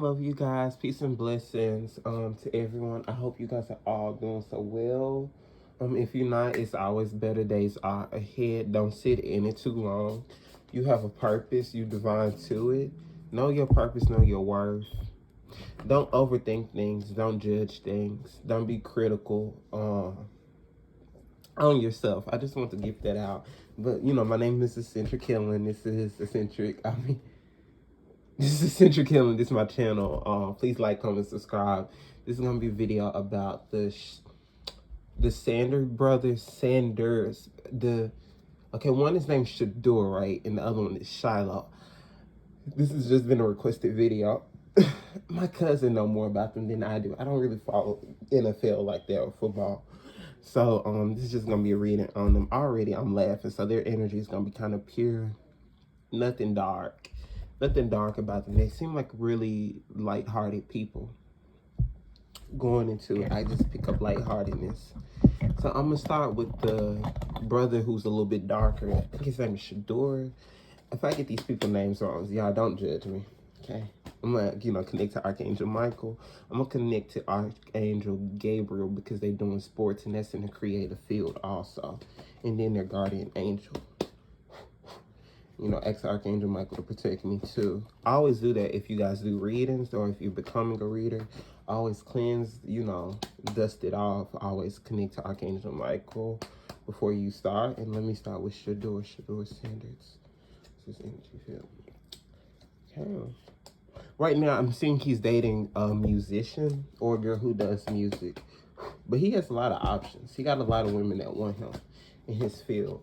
Love you guys. Peace and blessings to everyone. I hope you guys are all doing so well. If you're not, it's always better days are ahead. Don't sit in it too long. You have a purpose, you divine to it. Know your purpose, know your worth. Don't overthink things, don't judge things, don't be critical on yourself. I just want to give that out. But my name is Eccentric Killing. This is Eccentric. This is Central Killing. This is my channel. Please like, comment, subscribe. This is gonna be a video about the Sanders brothers. One is named Shedeur, right, and the other one is Shiloh. This has just been a requested video. My cousin know more about them than I do. I don't really follow NFL like that or football. So this is just gonna be a reading on them. Already I'm laughing, so their energy is gonna be kind of pure, nothing dark. Nothing dark about them. They seem like really lighthearted people. Going into it, I just pick up lightheartedness. So I'm gonna start with the brother who's a little bit darker. I think his name is Shedeur. If I get these people names wrong, y'all don't judge me. Okay. I'm gonna connect to Archangel Michael. I'm gonna connect to Archangel Gabriel because they're doing sports and that's in the creative field also. And then their guardian angel. Ask Archangel Michael to protect me too. I always do that if you guys do readings or if you're becoming a reader. Always cleanse, dust it off. Always connect to Archangel Michael before you start. And let me start with Shedeur Standards. This is energy field. Okay. Right now, I'm seeing he's dating a musician or a girl who does music. But he has a lot of options. He got a lot of women that want him in his field.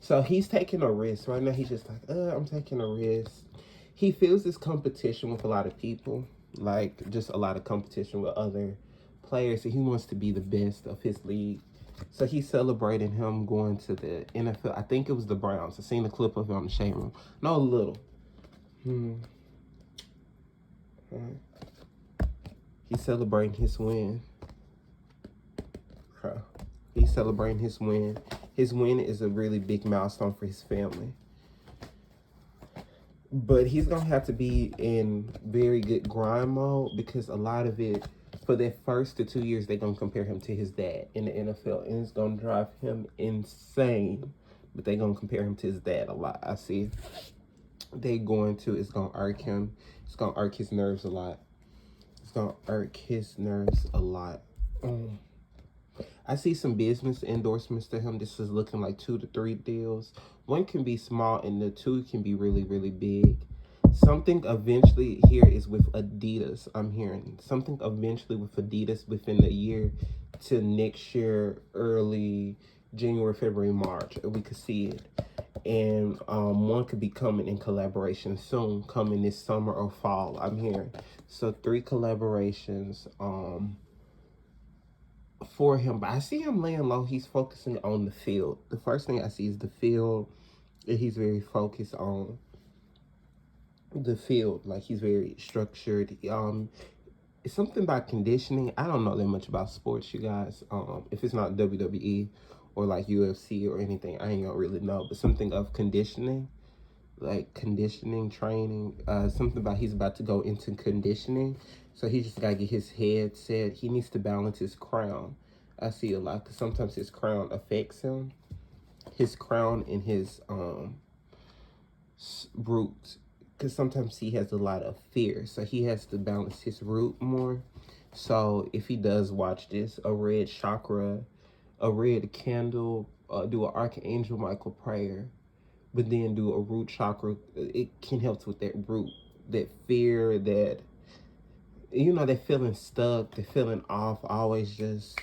So he's taking a risk. Right now, he's just like, I'm taking a risk. He feels this competition with a lot of people, like just a lot of competition with other players. And he wants to be the best of his league. So he's celebrating him going to the NFL. I think it was the Browns. I seen the clip of it on the Shade Room. No, a little. He's celebrating his win. He's celebrating his win. His win is a really big milestone for his family. But he's going to have to be in very good grind mode because a lot of it, for their first to 2 years, they're going to compare him to his dad in the NFL. And it's going to drive him insane. But they're going to compare him to his dad a lot. I see it's going to irk him. It's going to irk his nerves a lot. It's going to irk his nerves a lot. I see some business endorsements to him. This is looking like 2 to 3 deals. One can be small and the 2 can be really, really big. Something eventually here is with Adidas, I'm hearing. Something eventually with Adidas within the year to next year, early January, February, March. We could see it. And one could be coming in collaboration soon, coming this summer or fall, I'm hearing. So 3 collaborations. For him, but I see him laying low. He's focusing on the field. The first thing I see is the field, and he's very focused on the field. Like he's very structured. It's something about conditioning. I don't know that much about sports, you guys. If it's not WWE or like UFC or anything, I ain't gonna really know. But something of conditioning, like conditioning training. Something about he's about to go into conditioning. So he just got to get his head set. He needs to balance his crown. I see a lot because sometimes his crown affects him. His crown and his root. Because sometimes he has a lot of fear. So he has to balance his root more. So if he does watch this, a red chakra, a red candle, do an Archangel Michael prayer, but then do a root chakra, it can help with that root, that fear, that they're feeling stuck, they're feeling off, always just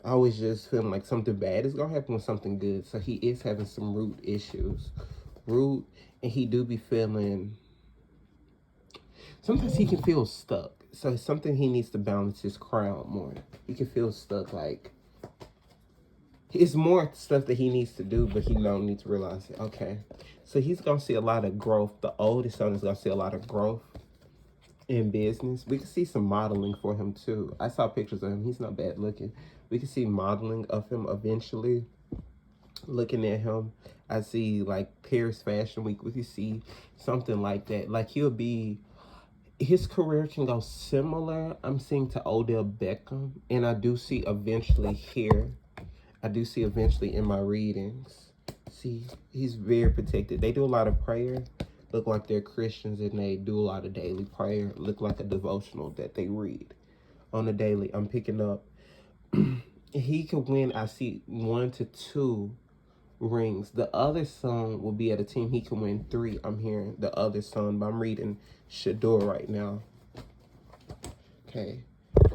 feeling like something bad is gonna happen with something good. So he is having some root issues. And he do be feeling, sometimes he can feel stuck. So it's something he needs to balance his crown more. He can feel stuck, like it's more stuff that he needs to do, but he don't need to realize it. Okay. So he's gonna see a lot of growth. The oldest son is gonna see a lot of growth in business. We can see some modeling for him too. I saw pictures of him. He's not bad looking. We can see modeling of him eventually. Looking at him, I see like Paris Fashion Week. We can see something like that. Like he'll be his career can go similar, I'm seeing, to Odell Beckham. And I do see eventually here, I do see eventually in my readings. See, he's very protected. They do a lot of prayer. Look like they're Christians and they do a lot of daily prayer. Look like a devotional that they read on a daily. I'm picking up. He could win, I see, 1 to 2 rings. The other son will be at a team. He can win 3. I'm hearing the other son, but I'm reading Shedeur right now. Okay.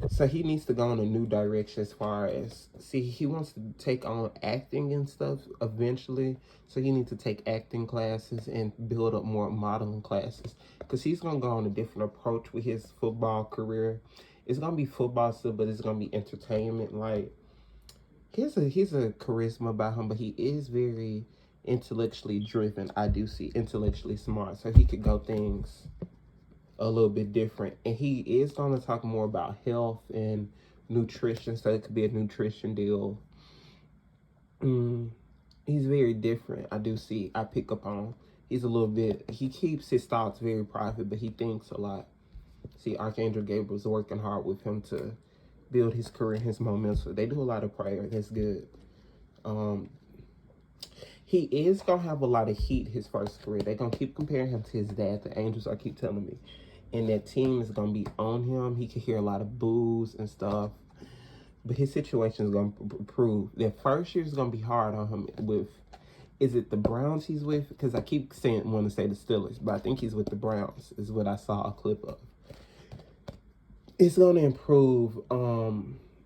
So he needs to go in a new direction as far as, see, he wants to take on acting and stuff eventually. So he needs to take acting classes and build up more modeling classes. Because he's going to go on a different approach with his football career. It's going to be football still, but it's going to be entertainment. Like, he's a charisma about him, but he is very intellectually driven. I do see intellectually smart. So he could go things a little bit different, and he is going to talk more about health and nutrition, so it could be a nutrition deal. He's very different. I do see, I pick up on, he's a little bit, he keeps his thoughts very private, but he thinks a lot. See, Archangel Gabriel's working hard with him to build his career, his momentum. They do a lot of prayer. That's good. He is gonna have a lot of heat his first career. They're gonna keep comparing him to his dad. The angels are keep telling me, and that team is gonna be on him. He could hear a lot of boos and stuff, but his situation is gonna improve. That first year is gonna be hard on him. With, is it the Browns he's with? Because I keep saying, want to say the Steelers, but I think he's with the Browns. Is what I saw a clip of. It's gonna improve.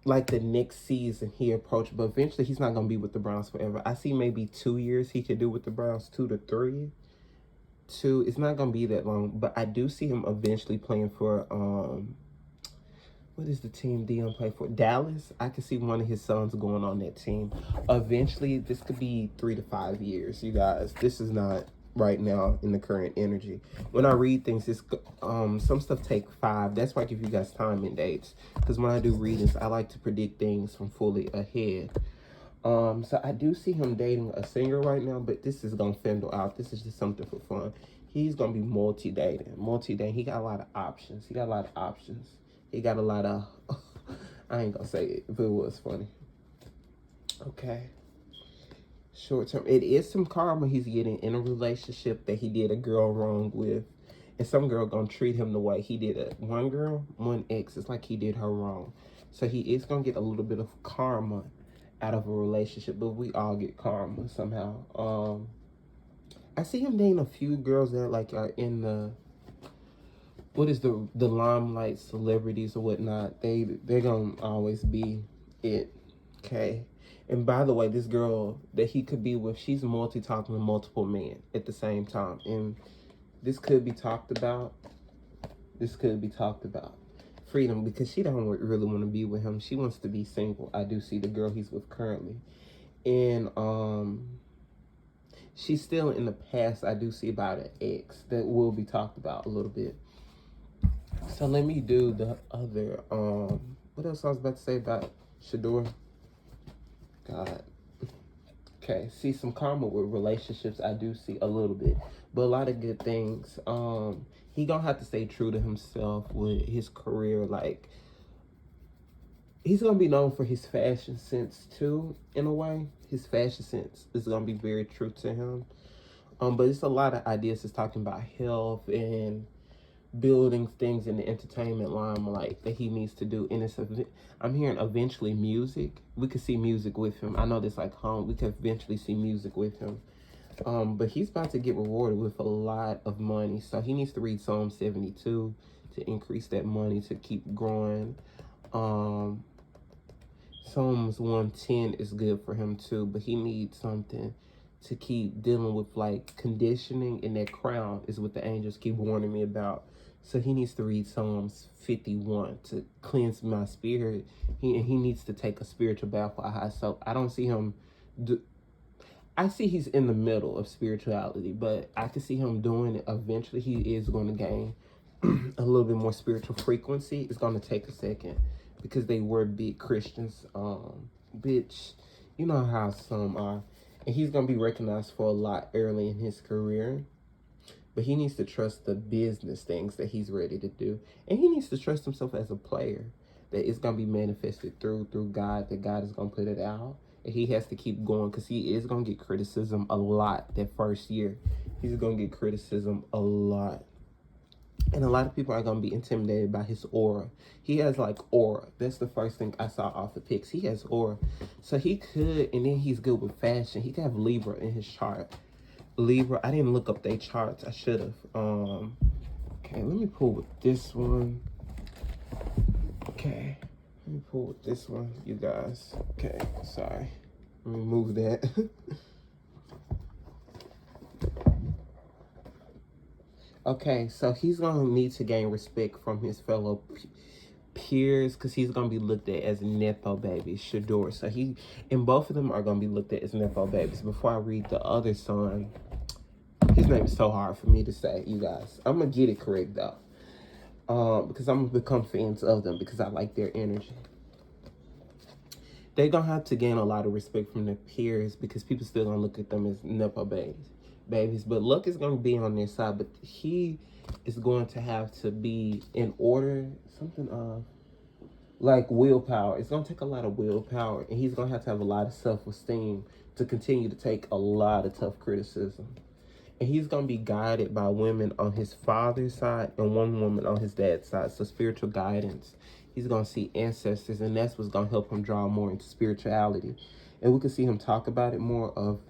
Like the next season he approached, but eventually he's not gonna be with the Browns forever. I see maybe 2 years he could do with the Browns, 2 to 3. 2, it's not gonna be that long, but I do see him eventually playing for what is the team Dion play for? Dallas. I can see one of his sons going on that team. Eventually, this could be 3 to 5 years, you guys. This is not right now in the current energy. When I read things, it's some stuff take 5. That's why I give you guys time and dates. Because when I do readings, I like to predict things from fully ahead. So I do see him dating a singer right now, but this is gonna fizzle out. This is just something for fun. He's gonna be multi-dating. He got a lot of options. He got a lot of I ain't gonna say it if it was funny. Okay. Short term, it is some karma he's getting in a relationship that he did a girl wrong with, and some girl gonna treat him the way he did one ex. It's like he did her wrong, so he is gonna get a little bit of karma out of a relationship, but we all get karma somehow. I see him dating a few girls that like are in the, what is the limelight, celebrities or whatnot. They're gonna always be it. Okay. And by the way, this girl that he could be with, she's multi-talking to multiple men at the same time. And this could be talked about. Freedom, because she don't really want to be with him. She wants to be single. I do see the girl he's with currently. And she's still in the past. I do see about an ex that will be talked about a little bit. So let me do the other, what else I was about to say about Shedeur? God. Okay, see some karma with relationships. I do see a little bit, but a lot of good things. He gonna have to stay true to himself with his career. Like, he's gonna be known for his fashion sense too, in a way. His fashion sense is gonna be very true to him. But it's a lot of ideas. It's talking about health and building things in the entertainment limelight that he needs to do. And I'm hearing eventually music. We could see music with him. I know this like home. We could eventually see music with him. But he's about to get rewarded with a lot of money. So he needs to read Psalm 72 to increase that money to keep growing. Psalms 110 is good for him too, but he needs something to keep dealing with, like conditioning, and that crown is what the angels keep warning me about. So he needs to read Psalms 51 to cleanse my spirit. He needs to take a spiritual bath for high. So I don't see him I see he's in the middle of spirituality, but I can see him doing it. Eventually he is going to gain a little bit more spiritual frequency. It's going to take a second because they were big Christians. Bitch, you know how some are. And he's going to be recognized for a lot early in his career. but he needs to trust the business things that he's ready to do. And he needs to trust himself as a player, that it's going to be manifested through God, that God is going to put it out. And he has to keep going, because he is going to get criticism a lot that first year. He's going to get criticism a lot. And a lot of people are going to be intimidated by his aura. He has like aura. That's the first thing I saw off the pics. He has aura. So he could, and then he's good with fashion. He could have Libra in his chart. Libra, I didn't look up their charts. I should have. Okay, let me pull with this one. Okay, let me pull with this one, you guys. Okay, sorry. Let me move that. Okay, so he's going to need to gain respect from his fellow peers, because he's going to be looked at as Nepo babies, Shedeur. So and both of them are going to be looked at as Nepo babies. Before I read the other son, his name is so hard for me to say, you guys. I'm going to get it correct, though. Because I'm going to become fans of them, because I like their energy. They're going to have to gain a lot of respect from their peers, because people still going to look at them as Nepo babies. But luck is going to be on their side, but he is going to have to be in order, something like willpower. It's going to take a lot of willpower, and he's going to have a lot of self-esteem to continue to take a lot of tough criticism. And he's going to be guided by women on his father's side and one woman on his dad's side. So spiritual guidance. He's going to see ancestors, and that's what's going to help him draw more into spirituality. And we can see him talk about it more, of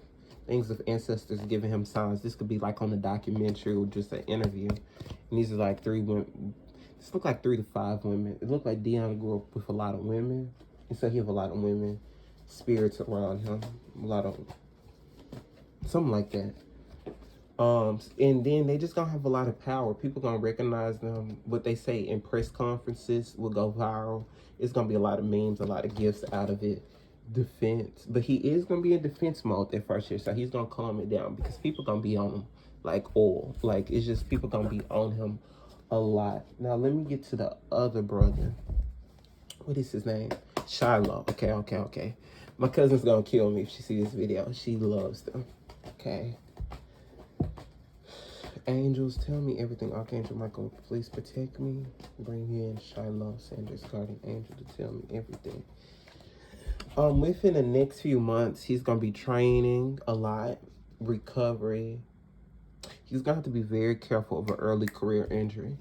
things of ancestors giving him signs. This could be like on a documentary or just an interview. And these are like 3 women. This look like 3 to 5 women. It looked like Dion grew up with a lot of women. And so he have a lot of women spirits around him. A lot of, something like that. And then they just gonna have a lot of power. People gonna recognize them. What they say in press conferences will go viral. It's gonna be a lot of memes, a lot of gifts out of it. Defense, but he is gonna be in defense mode that first year, so he's gonna calm it down, because people gonna be on him like oil. Like, it's just people gonna be on him a lot. Now let me get to the other brother. What is his name? Shiloh. Okay. My cousin's gonna kill me if she sees this video. She loves them. Okay. Angels, tell me everything. Archangel Michael, please protect me. Bring me in Shiloh, Sandra's guardian angel, to tell me everything. Within the next few months, he's going to be training a lot, recovery. He's going to have to be very careful of an early career injury.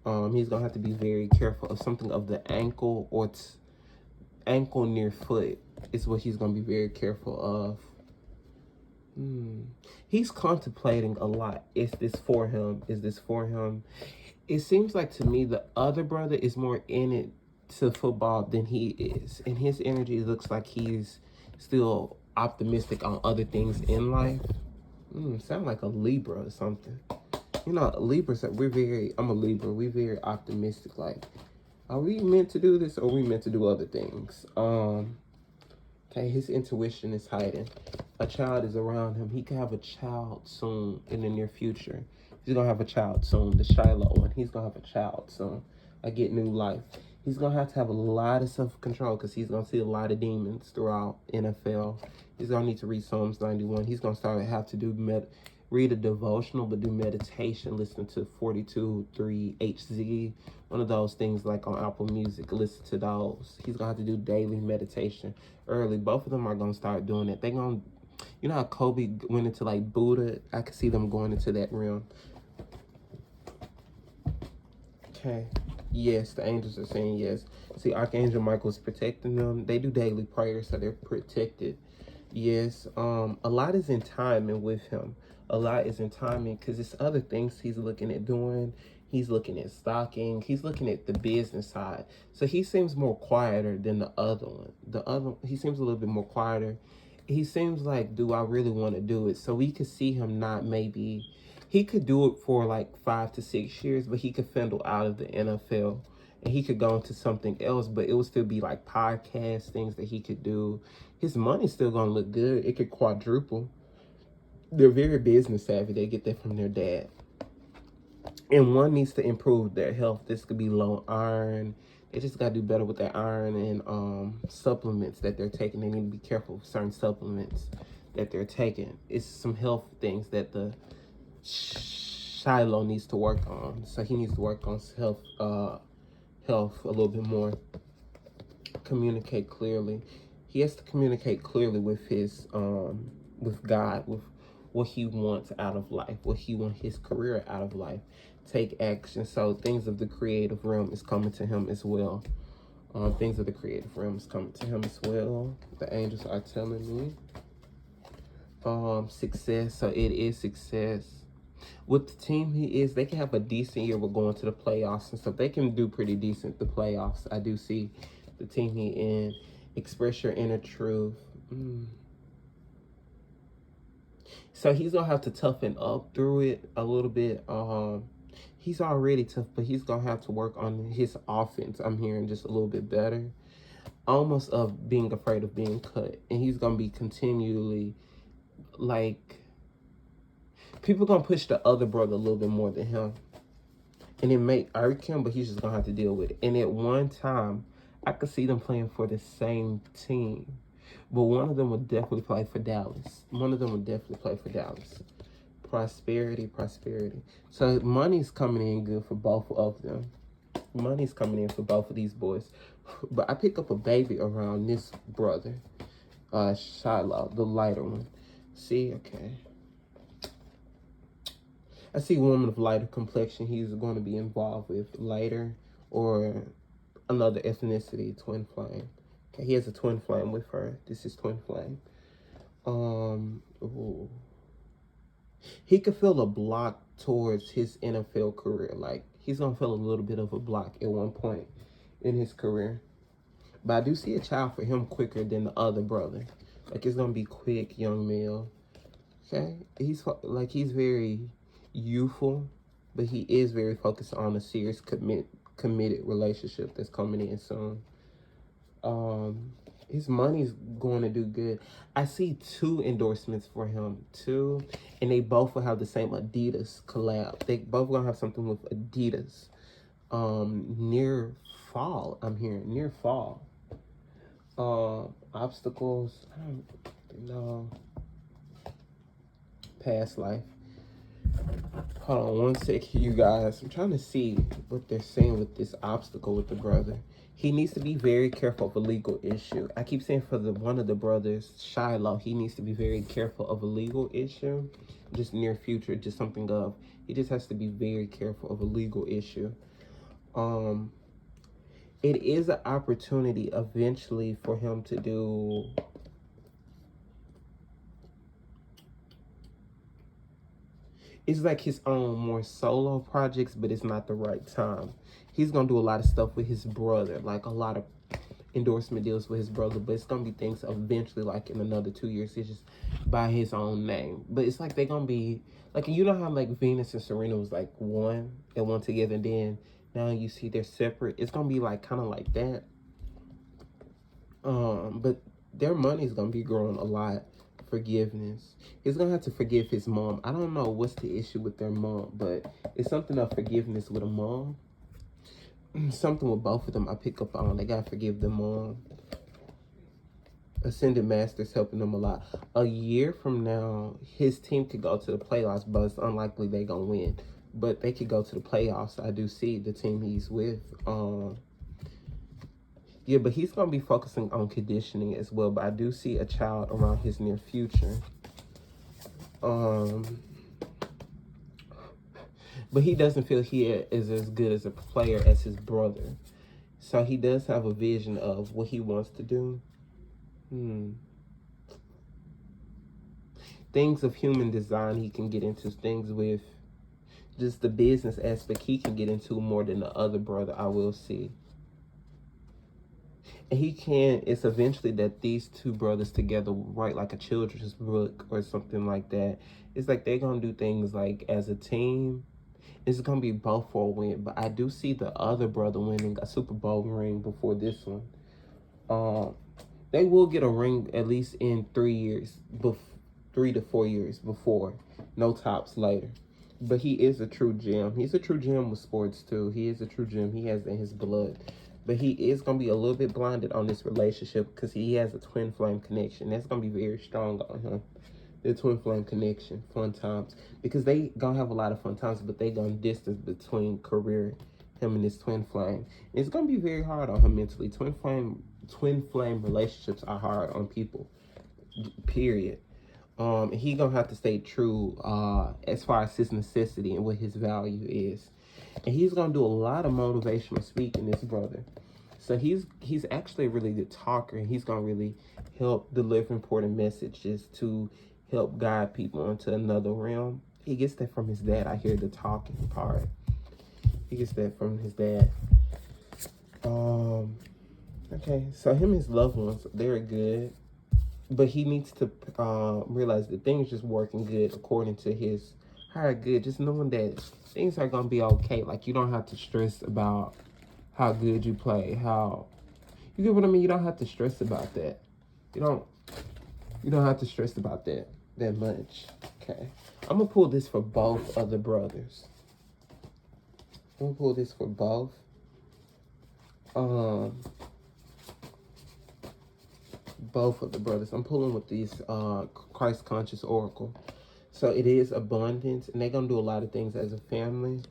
He's going to have to be very careful of something of the ankle or ankle near foot is what he's going to be very careful of. He's contemplating a lot. Is this for him? Is this for him? It seems like to me the other brother is more in it to football than he is, and his energy looks like he's still optimistic on other things in life. Sound like a Libra or something. You know, Libras, I'm a Libra, we're very optimistic. Like, are we meant to do this, or are we meant to do other things? Okay, his intuition is heightened. A child is around him. He could have a child soon in the near future. He's gonna have a child soon, the Shiloh one. He's gonna have a child soon. I get new life. He's going to have a lot of self-control, because he's going to see a lot of demons throughout NFL. He's going to need to read Psalms 91. He's going to have to read a devotional, but do meditation, listen to 42.3 HZ, one of those things like on Apple Music. Listen to those. He's going to have to do daily meditation early. Both of them are going to start doing it. They're going to, you know how Kobe went into like Buddha? I could see them going into that realm. Okay. Yes, the angels are saying yes. See, Archangel Michael's protecting them. They do daily prayers, so they're protected. Yes, a lot is in timing with him. A lot is in timing, because it's other things he's looking at doing. He's looking at stocking. He's looking at the business side. So he seems more quieter than the other one. He seems a little bit more quieter. He seems like, do I really want to do it? So we could see him not maybe... He could do it for like 5 to 6 years, but he could fendle out of the NFL, and he could go into something else, but it would still be like podcast things that he could do. His money's still going to look good. It could quadruple. They're very business savvy. They get that from their dad. And one needs to improve their health. This could be low iron. They just got to do better with their iron and supplements that they're taking. They need to be careful with certain supplements that they're taking. It's some health things that the Shiloh needs to work on. So he needs to work on health a little bit more. Communicate clearly. He has to communicate clearly with with God, with what he wants out of life, what he wants his career out of life. Take action. So things of the creative realm is coming to him as well. Things of the creative realm is coming to him as well. The angels are telling me. Success. So it is success. With the team he is, they can have a decent year with going to the playoffs and stuff. They can do pretty decent the playoffs. I do see the team he in. Express your inner truth. So he's gonna have to toughen up through it a little bit. He's already tough, but he's gonna have to work on his offense. I'm hearing just a little bit better. Almost of being afraid of being cut. And he's gonna be continually like, people gonna push the other brother a little bit more than him. And it may irk him, but he's just gonna have to deal with it. And at one time, I could see them playing for the same team. But one of them would definitely play for Dallas. One of them would definitely play for Dallas. Prosperity, prosperity. So money's coming in good for both of them. Money's coming in for both of these boys. But I pick up a baby around this brother. Shiloh, the lighter one. See, okay. I see a woman of lighter complexion he's going to be involved with. Lighter or another ethnicity, twin flame. Okay, he has a twin flame with her. This is twin flame. Ooh. He could feel a block towards his NFL career. Like, he's going to feel a little bit of a block at one point in his career. But I do see a child for him quicker than the other brother. Like, it's going to be quick, young male. Okay? He's very youthful, but he is very focused on a serious committed relationship that's coming in soon. His money's going to do good. I see 2 endorsements for him, 2, and they both will have the same Adidas collab. They both gonna have something with Adidas. Near fall, I'm hearing near fall. Obstacles, I don't know. Past life. Hold on one second, you guys. I'm trying to see what they're saying with this obstacle with the brother. He needs to be very careful of a legal issue. I keep saying for one of the brothers, Shiloh, he needs to be very careful of a legal issue. Just near future, just something of. He just has to be very careful of a legal issue. It is an opportunity eventually for him to do. It's like his own more solo projects, but it's not the right time. He's going to do a lot of stuff with his brother, like a lot of endorsement deals with his brother, but it's going to be things eventually, like in another 2 years, he's just by his own name. But it's like they're going to be, like, you know how like Venus and Serena was like one together, and then now you see they're separate. It's going to be like kind of like that. But their money's going to be growing a lot. Forgiveness. He's gonna have to forgive his mom. I don't know what's the issue with their mom, but it's something of forgiveness with a mom. Something with both of them I pick up on. They gotta forgive the mom. Ascended Master's helping them a lot. A year from now, his team could go to the playoffs, but it's unlikely they gonna win. But they could go to the playoffs. I do see the team he's with. Yeah, but he's going to be focusing on conditioning as well. But I do see a child around his near future. But he doesn't feel he is as good as a player as his brother. So he does have a vision of what he wants to do. Things of human design he can get into. Things with just the business aspect he can get into more than the other brother, I will see. And it's eventually that these 2 brothers together write like a children's book or something like that. It's like they're going to do things like as a team. It's going to be both for a win. But I do see the other brother winning a Super Bowl ring before this one. They will get a ring at least in 3 years, 3 to 4 years before. No tops later. But he is a true gem. He's a true gem with sports too. He is a true gem. He has it in his blood. But he is going to be a little bit blinded on this relationship because he has a twin flame connection. That's going to be very strong on him. The twin flame connection, fun times. Because they gonna have a lot of fun times, but they gonna distance between career, him and his twin flame. And it's gonna be very hard on him mentally. Twin flame relationships are hard on people. Period. He gonna have to stay true as far as his necessity and what his value is. And he's gonna do a lot of motivational speaking, this brother. So he's actually a really good talker, and he's gonna really help deliver important messages to help guide people into another realm. He gets that from his dad. I hear the talking part. He gets that from his dad. Okay, so him and his loved ones, they're good. But he needs to realize that things just working good according to his higher good. Just knowing that things are gonna be okay. Like, you don't have to stress about how good you play, how, you get what I mean? You don't have to stress about that. You don't have to stress about that much. Okay. I'm gonna pull this for both of the brothers. I'm gonna pull this for both. Both of the brothers. I'm pulling with these Christ conscious oracle. So it is abundance, and they're gonna do a lot of things as a family.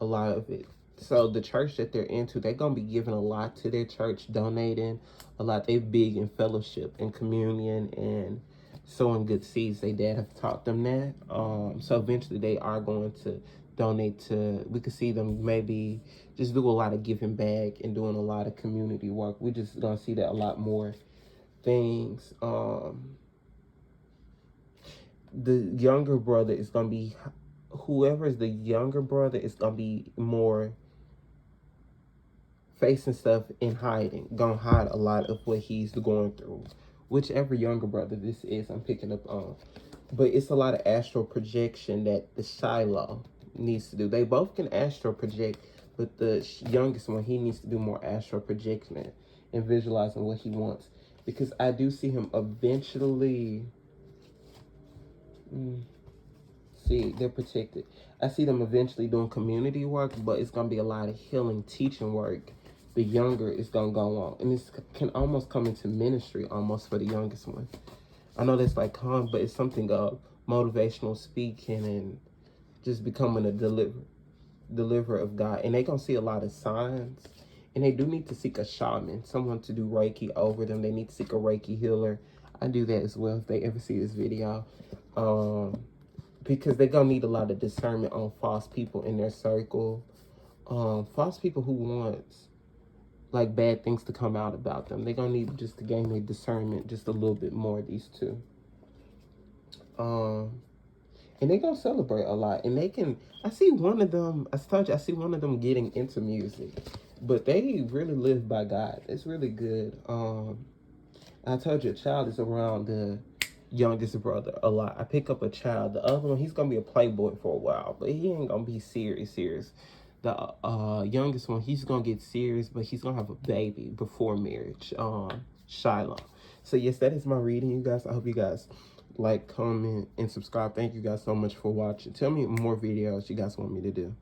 A lot of it. So the church that they're into, they're gonna be giving a lot to their church, donating a lot. They're big in fellowship and communion and sowing good seeds. Their dad have taught them that. So eventually they are going to donate to, we could see them maybe just do a lot of giving back and doing a lot of community work. We just gonna see that a lot more things. The younger brother is gonna be, whoever is the younger brother is gonna be more facing stuff in hiding, gonna hide a lot of what he's going through. Whichever younger brother this is, I'm picking up on. But it's a lot of astral projection that the Shiloh needs to do. They both can astral project, but the youngest one, he needs to do more astral projection and visualizing what he wants. Because I do see him eventually, see, they're protected. I see them eventually doing community work, but it's going to be a lot of healing, teaching work. The younger is going to go on. And this can almost come into ministry almost for the youngest one. I know that's like calm, but it's something of motivational speaking and just becoming a deliverer of God. And they're going to see a lot of signs. And they do need to seek a shaman, someone to do Reiki over them. They need to seek a Reiki healer. I do that as well if they ever see this video. Because they're going to need a lot of discernment on false people in their circle. False people who want like bad things to come out about them. They're going to need just to gain their discernment just a little bit more, these two. And they're going to celebrate a lot. And they can, I see one of them, I told you, I see one of them getting into music. But they really live by God. It's really good. I told you a child is around the youngest brother a lot. I pick up a child. The other one, he's going to be a playboy for a while. But he ain't going to be serious. The youngest one, he's going to get serious. But he's going to have a baby before marriage. Shiloh. So yes, that is my reading, you guys. I hope you guys like, comment, and subscribe. Thank you guys so much for watching. Tell me more videos you guys want me to do.